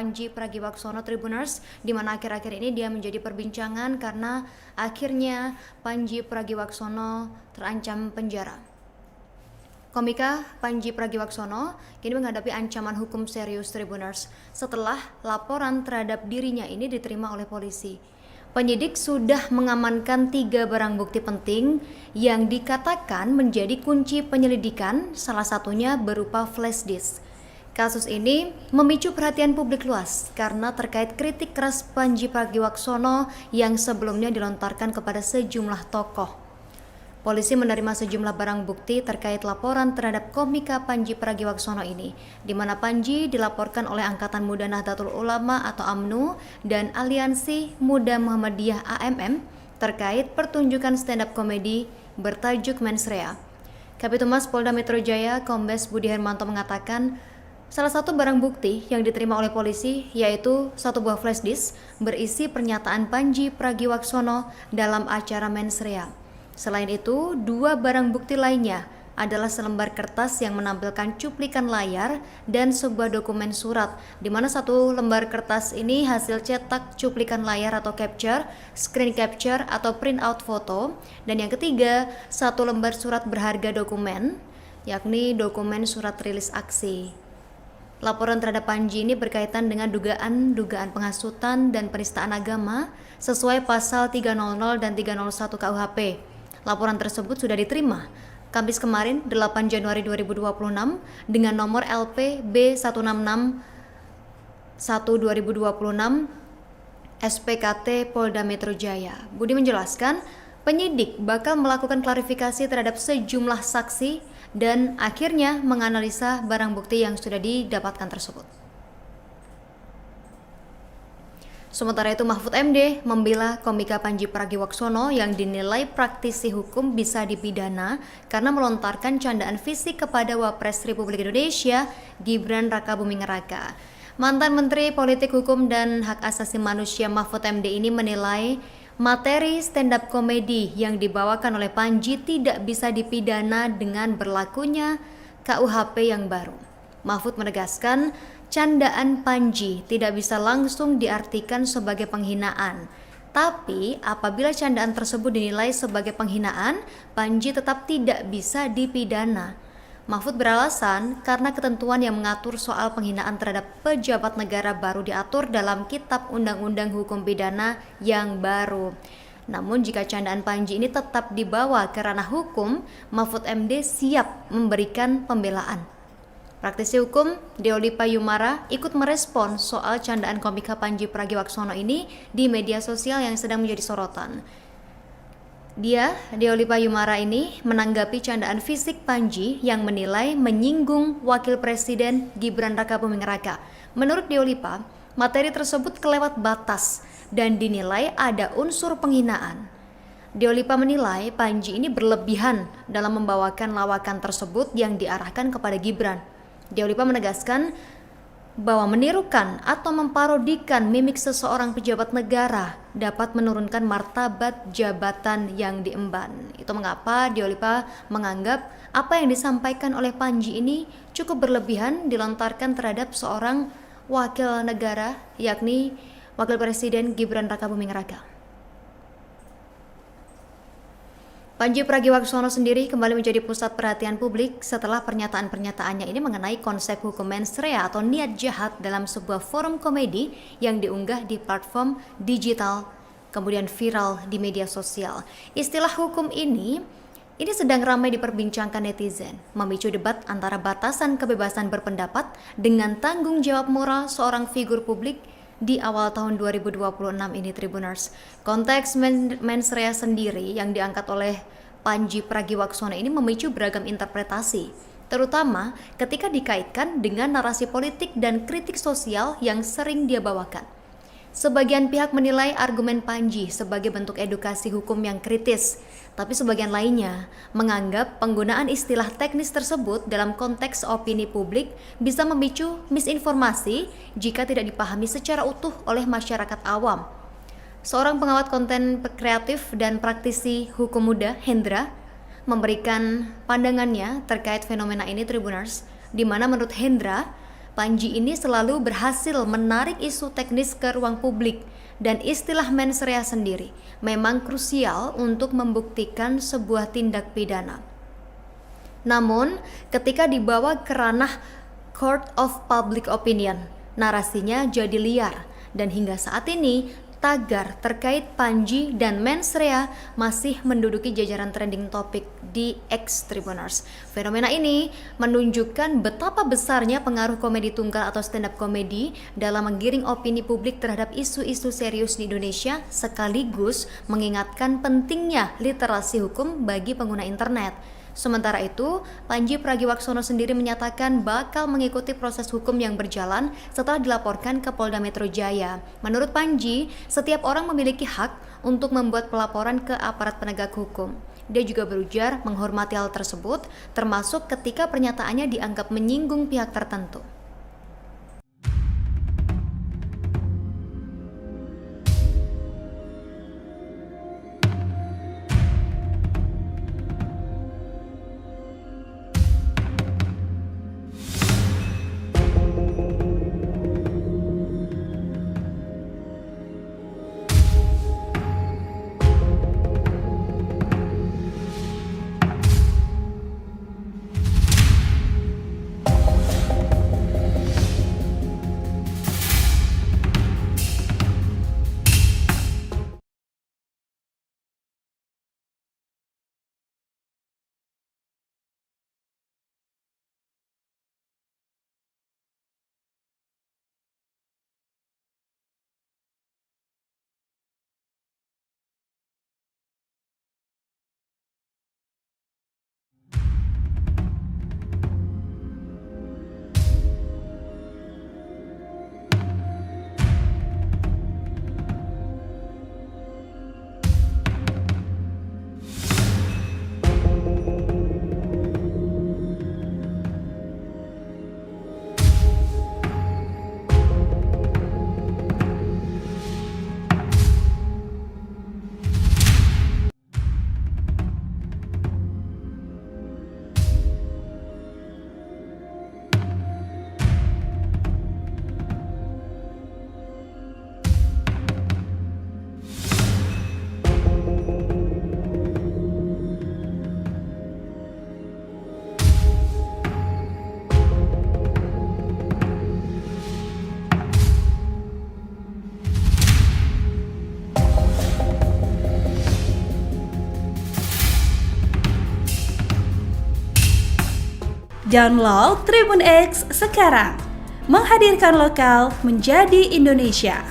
Pandji Pragiwaksono Tribuners, di mana akhir-akhir ini dia menjadi perbincangan karena akhirnya Pandji Pragiwaksono terancam penjara. Komika Pandji Pragiwaksono kini menghadapi ancaman hukum serius Tribuners setelah laporan terhadap dirinya ini diterima oleh polisi. Penyidik sudah mengamankan 3 barang bukti penting yang dikatakan menjadi kunci penyelidikan, salah satunya berupa flash disk. Kasus ini memicu perhatian publik luas karena terkait kritik keras Pandji Pragiwaksono yang sebelumnya dilontarkan kepada sejumlah tokoh. Polisi menerima sejumlah barang bukti terkait laporan terhadap komika Pandji Pragiwaksono ini, di mana Pandji dilaporkan oleh Angkatan Muda Nahdlatul Ulama atau AMNU dan Aliansi Muda Muhammadiyah AMM terkait pertunjukan stand-up komedi bertajuk Mensrea. Kabitumas Polda Metro Jaya Kombes Budi Hermanto mengatakan, salah satu barang bukti yang diterima oleh polisi yaitu satu buah flash disk berisi pernyataan Pandji Pragiwaksono dalam acara Mensrea. Selain itu, 2 barang bukti lainnya adalah selembar kertas yang menampilkan cuplikan layar dan sebuah dokumen surat, di mana satu lembar kertas ini hasil cetak cuplikan layar atau capture, screen capture atau print out foto, dan yang ketiga, satu lembar surat berharga dokumen, yakni dokumen surat rilis aksi. Laporan terhadap Pandji ini berkaitan dengan dugaan penghasutan dan penistaan agama sesuai pasal 300 dan 301 KUHP. Laporan tersebut sudah diterima Kamis kemarin 8 Januari 2026 dengan nomor LP B166 1/2026 SPKT Polda Metro Jaya. Budi menjelaskan, penyidik bakal melakukan klarifikasi terhadap sejumlah saksi dan akhirnya menganalisa barang bukti yang sudah didapatkan tersebut. Sementara itu, Mahfud MD membela komika Pandji Pragiwaksono yang dinilai praktisi hukum bisa dipidana karena melontarkan candaan fisik kepada Wapres Republik Indonesia Gibran Rakabuming Raka. Mantan Menteri Politik Hukum dan Hak Asasi Manusia Mahfud MD ini menilai materi stand-up komedi yang dibawakan oleh Pandji tidak bisa dipidana dengan berlakunya KUHP yang baru. Mahfud menegaskan, candaan Pandji tidak bisa langsung diartikan sebagai penghinaan. Tapi apabila candaan tersebut dinilai sebagai penghinaan, Pandji tetap tidak bisa dipidana. Mahfud beralasan karena ketentuan yang mengatur soal penghinaan terhadap pejabat negara baru diatur dalam Kitab Undang-Undang Hukum Pidana yang baru. Namun jika candaan Pandji ini tetap dibawa ke ranah hukum, Mahfud MD siap memberikan pembelaan. Praktisi hukum Deolipa Yumara ikut merespon soal candaan komika Pandji Pragiwaksono ini di media sosial yang sedang menjadi sorotan. Deolipa Yumara ini menanggapi candaan fisik Pandji yang menilai menyinggung Wakil Presiden Gibran Rakabuming Raka. Menurut Deolipa, materi tersebut kelewat batas dan dinilai ada unsur penghinaan. Deolipa menilai Pandji ini berlebihan dalam membawakan lawakan tersebut yang diarahkan kepada Gibran. Deolipa menegaskan bahwa menirukan atau memparodikan mimik seseorang pejabat negara dapat menurunkan martabat jabatan yang diemban. Itu mengapa Deolipa menganggap apa yang disampaikan oleh Pandji ini cukup berlebihan dilontarkan terhadap seorang wakil negara, yakni Wakil Presiden Gibran Rakabuming Raka. Pandji Pragiwaksono sendiri kembali menjadi pusat perhatian publik setelah pernyataan-pernyataannya ini mengenai konsep hukum mensrea atau niat jahat dalam sebuah forum komedi yang diunggah di platform digital, kemudian viral di media sosial. Istilah hukum ini sedang ramai diperbincangkan netizen, memicu debat antara batasan kebebasan berpendapat dengan tanggung jawab moral seorang figur publik di awal tahun 2026 ini Tribuners. Konteks mensrea sendiri yang diangkat oleh Pandji Pragiwaksono ini memicu beragam interpretasi, terutama ketika dikaitkan dengan narasi politik dan kritik sosial yang sering dia bawakan. Sebagian pihak menilai argumen Pandji sebagai bentuk edukasi hukum yang kritis, tapi sebagian lainnya menganggap penggunaan istilah teknis tersebut dalam konteks opini publik bisa memicu misinformasi jika tidak dipahami secara utuh oleh masyarakat awam. Seorang pengamat konten kreatif dan praktisi hukum muda, Hendra, memberikan pandangannya terkait fenomena ini Tribuners, di mana menurut Hendra, Panji ini selalu berhasil menarik isu teknis ke ruang publik, dan istilah mens rea sendiri memang krusial untuk membuktikan sebuah tindak pidana. Namun, ketika dibawa ke ranah court of public opinion, narasinya jadi liar, dan hingga saat ini tagar terkait Panji dan mens rea masih menduduki jajaran trending topik di X Tribuners. Fenomena ini menunjukkan betapa besarnya pengaruh komedi tunggal atau stand up komedi dalam menggiring opini publik terhadap isu-isu serius di Indonesia, sekaligus mengingatkan pentingnya literasi hukum bagi pengguna internet. Sementara itu, Panji Pragiwaksono sendiri menyatakan bakal mengikuti proses hukum yang berjalan setelah dilaporkan ke Polda Metro Jaya. Menurut Panji, setiap orang memiliki hak untuk membuat pelaporan ke aparat penegak hukum. Dia juga berujar menghormati hal tersebut, termasuk ketika pernyataannya dianggap menyinggung pihak tertentu. Download Tribun X sekarang, menghadirkan lokal menjadi Indonesia.